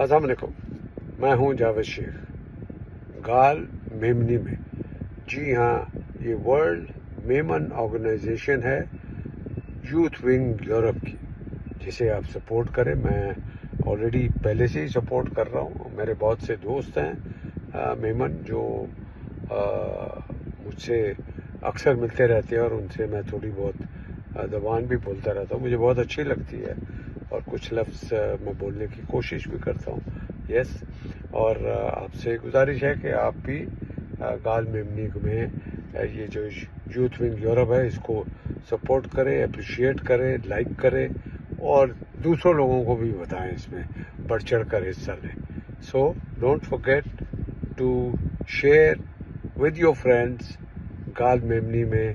السلام علیکم، میں ہوں جاوید شیخ، گال میمنی میں. جی ہاں، یہ ورلڈ میمن آرگنائزیشن ہے یوتھ ونگ یورپ کی، جسے آپ سپورٹ کریں. میں آلریڈی پہلے سے ہی سپورٹ کر رہا ہوں. میرے بہت سے دوست ہیں میمن جو مجھ سے اکثر ملتے رہتے ہیں، اور ان سے میں تھوڑی بہت زبان بھی بولتا رہتا ہوں. مجھے بہت اچھی لگتی ہے اور کچھ لفظ میں بولنے کی کوشش بھی کرتا ہوں. یس، اور آپ سے گزارش ہے کہ آپ بھی گال میمنی میں یہ جو یوتھ ونگ یورپ ہے اس کو سپورٹ کریں، اپریشیٹ کریں، لائک کریں، اور دوسروں لوگوں کو بھی بتائیں، اس میں بڑھ چڑھ کر حصہ لیں. So don't forget to share with your friends گال میمنی میں